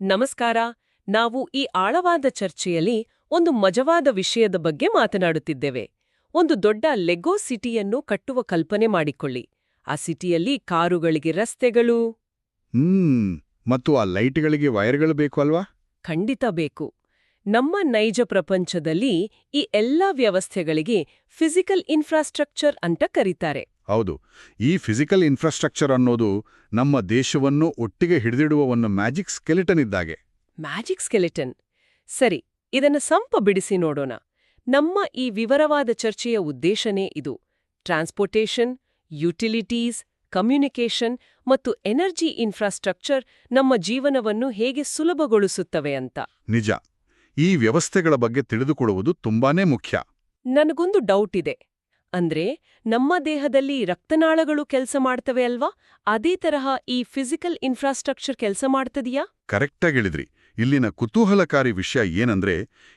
ನಮಸ್ಕಾರ. ನಾವು ಈ ಆಳವಾದ ಚರ್ಚೆಯಲ್ಲಿ ಒಂದು ಮಜವಾದ ವಿಷಯದ ಬಗ್ಗೆ ಮಾತನಾಡುತ್ತಿದ್ದೇವೆ. ಒಂದು ದೊಡ್ಡ ಲೆಗೋ ಸಿಟಿಯನ್ನು ಕಟ್ಟುವ ಕಲ್ಪನೆ ಮಾಡಿಕೊಳ್ಳಿ. ಆ ಸಿಟಿಯಲ್ಲಿ ಕಾರುಗಳಿಗೆ ರಸ್ತೆಗಳು ಮತ್ತು ಆ ಲೈಟ್ಗಳಿಗೆ ವೈರ್ಗಳು ಬೇಕು ಅಲ್ವಾ? ಖಂಡಿತ ಬೇಕು. ನಮ್ಮ ನೈಜ ಪ್ರಪಂಚದಲ್ಲಿ ಈ ಎಲ್ಲಾ ವ್ಯವಸ್ಥೆಗಳಿಗೆ ಫಿಸಿಕಲ್ ಇನ್ಫ್ರಾಸ್ಟ್ರಕ್ಚರ್ ಅಂತ ಕರೀತಾರೆ. ಹೌದು. ಈ ಫಿಸಿಕಲ್ ಇನ್ಫ್ರಾಸ್ಟ್ರಕ್ಚರ್ ಅನ್ನೋದು ನಮ್ಮ ದೇಶವನ್ನು ಒಟ್ಟಿಗೆ ಹಿಡಿದಿಡುವ ಒಂದು ಮ್ಯಾಜಿಕ್ ಸ್ಕೆಲಿಟನ್ ಇದ್ದಾಗೆ. Magic skeleton. ಸರಿ, ಇದನ್ನು ಬಿಡಿಸಿ ನೋಡೋಣ. ನಮ್ಮ ಈ ವಿವರವಾದ ಚರ್ಚೆಯ ಉದ್ದೇಶನೇ ಇದು. ಟ್ರಾನ್ಸ್ಪೋರ್ಟೇಷನ್, ಯುಟಿಲಿಟೀಸ್, ಕಮ್ಯುನಿಕೇಷನ್ ಮತ್ತು ಎನರ್ಜಿ ಇನ್ಫ್ರಾಸ್ಟ್ರಕ್ಚರ್ ನಮ್ಮ ಜೀವನವನ್ನು ಹೇಗೆ ಸುಲಭಗೊಳಿಸುತ್ತವೆ ಅಂತ. ನಿಜ. ಈ ವ್ಯವಸ್ಥೆಗಳ ಬಗ್ಗೆ ತಿಳಿದುಕೊಳ್ಳುವುದು ತುಂಬಾನೇ ಮುಖ್ಯ. ನನಗೊಂದು ಡೌಟ್ ಇದೆ. ಅಂದ್ರೆ, ನಮ್ಮ ದೇಹದಲ್ಲಿ ರಕ್ತನಾಳಗಳು ಕೆಲಸ ಮಾಡ್ತವೆ ಅಲ್ವಾ? ಅದೇ ತರಹ ಈ ಫಿಸಿಕಲ್ ಇನ್ಫ್ರಾಸ್ಟ್ರಕ್ಚರ್ ಕೆಲಸ ಮಾಡ್ತದೆಯಾ? ಕರೆಕ್ಟಾಗಿ ಹೇಳಿದ್ರಿ. ಇಲ್ಲಿನ ಕುತೂಹಲಕಾರಿ ವಿಷಯ ಏನಂದ್ರೆ,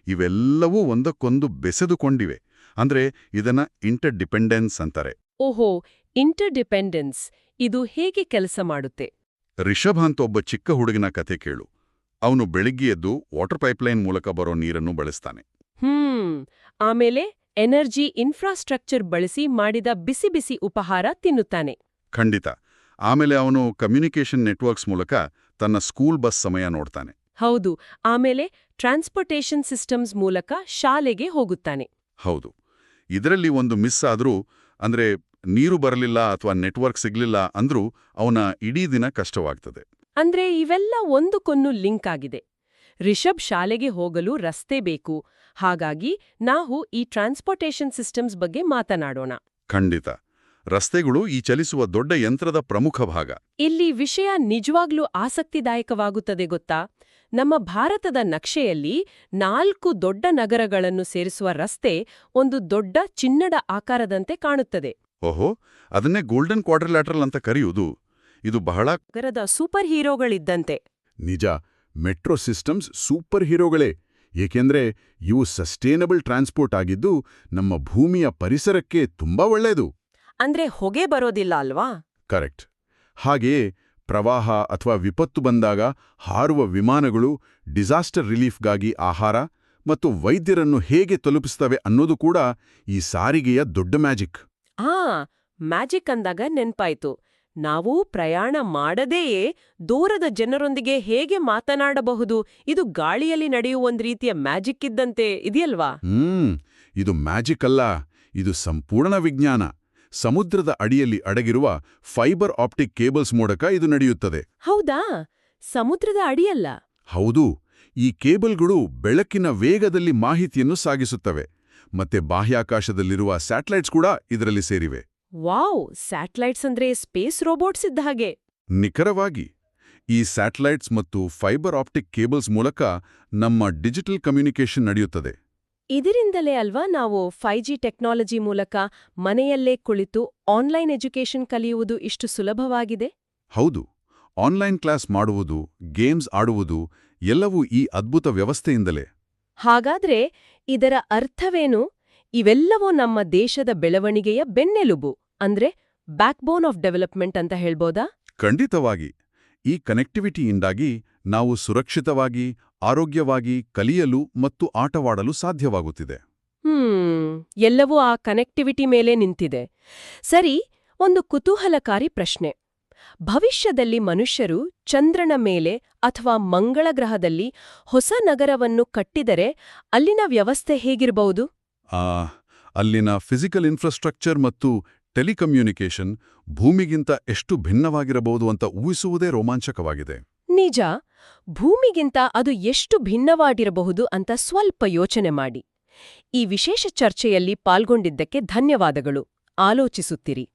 ಇವೆಲ್ಲವೂ ಒಂದಕ್ಕೊಂದು ಬೆಸೆದುಕೊಂಡಿವೆ. ಅಂದ್ರೆ ಇದನ್ನ ಇಂಟರ್ ಡಿಪೆಂಡೆನ್ಸ್ ಅಂತಾರೆ. ಓಹೋ, ಇಂಟರ್ ಡಿಪೆಂಡೆನ್ಸ್. ಇದು ಹೇಗೆ ಕೆಲಸ ಮಾಡುತ್ತೆ? ರಿಷಭ್ ಅಂತ ಒಬ್ಬ ಚಿಕ್ಕ ಹುಡುಗನ ಕಥೆ ಕೇಳು. ಅವನು ಬೆಳಿಗ್ಗೆ ಎದ್ದು ವಾಟರ್ ಪೈಪ್ಲೈನ್ ಮೂಲಕ ಬರೋ ನೀರನ್ನು ಬಳಸ್ತಾನೆ. ಆಮೇಲೆ ಎನರ್ಜಿ ಇನ್ಫ್ರಾಸ್ಟ್ರಕ್ಚರ್ ಬಳಸಿ ಮಾಡಿದ ಬಿಸಿ ಬಿಸಿ ಉಪಹಾರ ತಿನ್ನುತ್ತಾನೆ. ಖಂಡಿತ. ಆಮೇಲೆ ಅವನು ಕಮ್ಯುನಿಕೇಷನ್ ನೆಟ್ವರ್ಕ್ಸ್ ಮೂಲಕ ತನ್ನ ಸ್ಕೂಲ್ ಬಸ್ ಸಮಯ ನೋಡ್ತಾನೆ. ಹೌದು. ಆಮೇಲೆ ಟ್ರಾನ್ಸ್ಪೋರ್ಟೇಷನ್ ಸಿಸ್ಟಮ್ಸ್ ಮೂಲಕ ಶಾಲೆಗೆ ಹೋಗುತ್ತಾನೆ. ಹೌದು. ಇದರಲ್ಲಿ ಒಂದು ಮಿಸ್ ಆದ್ರೂ, ಅಂದ್ರೆ ನೀರು ಬರಲಿಲ್ಲ ಅಥವಾ ನೆಟ್ವರ್ಕ್ ಸಿಗ್ಲಿಲ್ಲ ಅಂದ್ರೂ ಅವನ ಇಡೀ ದಿನ ಕಷ್ಟವಾಗ್ತದೆ. ಅಂದ್ರೆ ಇವೆಲ್ಲ ಒಂದಕ್ಕೊಂದು ಲಿಂಕ್ ಆಗಿದೆ. ರಿಷಬ್ ಶಾಲೆಗೆ ಹೋಗಲು ರಸ್ತೆ ಬೇಕು. ಹಾಗಾಗಿ ನಾವು ಈ ಟ್ರಾನ್ಸ್ಪೋರ್ಟೇಷನ್ ಸಿಸ್ಟಮ್ಸ್ ಬಗ್ಗೆ ಮಾತನಾಡೋಣ. ಖಂಡಿತ. ರಸ್ತೆಗಳು ಈ ಚಲಿಸುವ ದೊಡ್ಡ ಯಂತ್ರದ ಪ್ರಮುಖ ಭಾಗ. ಇಲ್ಲಿ ವಿಷಯ ನಿಜವಾಗ್ಲೂ ಆಸಕ್ತಿದಾಯಕವಾಗುತ್ತದೆ ಗೊತ್ತಾ? ನಮ್ಮ ಭಾರತದ ನಕ್ಷೆಯಲ್ಲಿ 4 ದೊಡ್ಡ ನಗರಗಳನ್ನು ಸೇರಿಸುವ ರಸ್ತೆ ಒಂದು ದೊಡ್ಡ ಚಿನ್ನದ ಆಕಾರದಂತೆ ಕಾಣುತ್ತದೆ. ಓಹೋ, ಅದನ್ನೇ ಗೋಲ್ಡನ್ ಕ್ವಾಡ್ರಿಲ್ಯಾಟರಲ್ ಅಂತ ಕರೆಯುವುದು. ಇದು ಬಹಳ ನಗರದ ಸೂಪರ್ ಹೀರೋಗಳಿದ್ದಂತೆ. ನಿಜ. ಮೆಟ್ರೋ ಸಿಸ್ಟಮ್ಸ್ ಸೂಪರ್ ಹೀರೋಗಳೇ. ಏಕೆಂದ್ರೆ ಇವು ಸಸ್ಟೇನಬಲ್ ಟ್ರಾನ್ಸ್ಪೋರ್ಟ್ ಆಗಿದ್ದು ನಮ್ಮ ಭೂಮಿಯ ಪರಿಸರಕ್ಕೆ ತುಂಬಾ ಒಳ್ಳೆಯದು. ಅಂದ್ರೆ ಹೊಗೆ ಬರೋದಿಲ್ಲ ಅಲ್ವಾ? ಕರೆಕ್ಟ್. ಹಾಗೆಯೇ ಪ್ರವಾಹ ಅಥವಾ ವಿಪತ್ತು ಬಂದಾಗ ಹಾರುವ ವಿಮಾನಗಳು ಡಿಸಾಸ್ಟರ್ ರಿಲೀಫ್ಗಾಗಿ ಆಹಾರ ಮತ್ತು ವೈದ್ಯರನ್ನು ಹೇಗೆ ತಲುಪಿಸ್ತವೆ ಅನ್ನೋದು ಕೂಡ ಈ ಸಾರಿಗೆಯ ದೊಡ್ಡ ಮ್ಯಾಜಿಕ್. ಮ್ಯಾಜಿಕ್ ಅಂದಾಗ ನೆನ್ಪಾಯ್ತು. ನಾವು ಪ್ರಯಾಣ ಮಾಡದೆಯೇ ದೂರದ ಜನರೊಂದಿಗೆ ಹೇಗೆ ಮಾತನಾಡಬಹುದು? ಇದು ಗಾಳಿಯಲ್ಲಿ ನಡೆಯುವ ಒಂದು ರೀತಿಯ ಮ್ಯಾಜಿಕ್ ಇದ್ದಂತೆ ಇದೆಯಲ್ವಾ? ಇದು ಮ್ಯಾಜಿಕ್ ಅಲ್ಲ, ಇದು ಸಂಪೂರ್ಣ ವಿಜ್ಞಾನ. ಸಮುದ್ರದ ಅಡಿಯಲ್ಲಿ ಅಡಗಿರುವ ಫೈಬರ್ ಆಪ್ಟಿಕ್ ಕೇಬಲ್ಸ್ ಮೂಲಕ ಇದು ನಡೆಯುತ್ತದೆ. ಹೌದಾ? ಸಮುದ್ರದ ಅಡಿಯಲ್ಲ? ಹೌದು. ಈ ಕೇಬಲ್ಗಳು ಬೆಳಕಿನ ವೇಗದಲ್ಲಿ ಮಾಹಿತಿಯನ್ನು ಸಾಗಿಸುತ್ತವೆ. ಮತ್ತೆ ಬಾಹ್ಯಾಕಾಶದಲ್ಲಿರುವ ಸ್ಯಾಟಲೈಟ್ಸ್ ಕೂಡ ಇದರಲ್ಲಿ ಸೇರಿವೆ. ವಾವ್! ಸ್ಯಾಟಲೈಟ್ಸ್ ಅಂದ್ರೆ ಸ್ಪೇಸ್ ರೋಬೋಟ್ಸ್ ಇದ್ದ ಹಾಗೆ. ನಿಖರವಾಗಿ. ಈ ಸ್ಯಾಟಲೈಟ್ಸ್ ಮತ್ತು ಫೈಬರ್ ಆಪ್ಟಿಕ್ ಕೇಬಲ್ಸ್ ಮೂಲಕ ನಮ್ಮ ಡಿಜಿಟಲ್ ಕಮ್ಯುನಿಕೇಷನ್ ನಡೆಯುತ್ತದೆ. ಇದರಿಂದಲೇ ಅಲ್ವಾ ನಾವು 5G ಟೆಕ್ನಾಲಜಿ ಮೂಲಕ ಮನೆಯಲ್ಲೇ ಕುಳಿತು ಆನ್ಲೈನ್ ಎಜುಕೇಷನ್ ಕಲಿಯುವುದು ಇಷ್ಟು ಸುಲಭವಾಗಿದೆ? ಹೌದು. ಆನ್ಲೈನ್ ಕ್ಲಾಸ್ ಮಾಡುವುದು, ಗೇಮ್ಸ್ ಆಡುವುದು ಎಲ್ಲವೂ ಈ ಅದ್ಭುತ ವ್ಯವಸ್ಥೆಯಿಂದಲೇ. ಹಾಗಾದ್ರೆ ಇದರ ಅರ್ಥವೇನು? ಇವೆಲ್ಲವೂ ನಮ್ಮ ದೇಶದ ಬೆಳವಣಿಗೆಯ ಬೆನ್ನೆಲುಬು, ಅಂದ್ರೆ ಬ್ಯಾಕ್ಬೋನ್ ಆಫ್ ಡೆವಲಪ್ಮೆಂಟ್ ಅಂತ ಹೇಳ್ಬೋದಾ? ಖಂಡಿತವಾಗಿ. ಈ ಕನೆಕ್ಟಿವಿಟಿಯಿಂದಾಗಿ ನಾವು ಸುರಕ್ಷಿತವಾಗಿ, ಆರೋಗ್ಯವಾಗಿ ಕಲಿಯಲು ಮತ್ತು ಆಟವಾಡಲು ಸಾಧ್ಯವಾಗುತ್ತಿದೆ. ಎಲ್ಲವೂ ಆ ಕನೆಕ್ಟಿವಿಟಿ ಮೇಲೆ ನಿಂತಿದೆ. ಸರಿ, ಒಂದು ಕುತೂಹಲಕಾರಿ ಪ್ರಶ್ನೆ. ಭವಿಷ್ಯದಲ್ಲಿ ಮನುಷ್ಯರು ಚಂದ್ರನ ಮೇಲೆ ಅಥವಾ ಮಂಗಳ ಗ್ರಹದಲ್ಲಿ ಹೊಸ ನಗರವನ್ನು ಕಟ್ಟಿದರೆ ಅಲ್ಲಿನ ವ್ಯವಸ್ಥೆ ಹೇಗಿರಬಹುದು? ಅಲ್ಲಿನ ಫಿಸಿಕಲ್ ಇನ್ಫ್ರಾಸ್ಟ್ರಕ್ಚರ್ ಮತ್ತು ಟೆಲಿಕಮ್ಯುನಿಕೇಷನ್ ಭೂಮಿಗಿಂತ ಎಷ್ಟು ಭಿನ್ನವಾಗಿರಬಹುದು ಅಂತ ಊಹಿಸುವುದೇ ರೋಮಾಂಚಕವಾಗಿದೆ. ನಿಜ. ಭೂಮಿಗಿಂತ ಅದು ಎಷ್ಟು ಭಿನ್ನವಾಗಿರಬಹುದು ಅಂತ ಸ್ವಲ್ಪ ಯೋಚನೆ ಮಾಡಿ. ಈ ವಿಶೇಷ ಚರ್ಚೆಯಲ್ಲಿ ಪಾಲ್ಗೊಂಡಿದ್ದಕ್ಕೆ ಧನ್ಯವಾದಗಳು. ಆಲೋಚಿಸುತ್ತೀರಿ.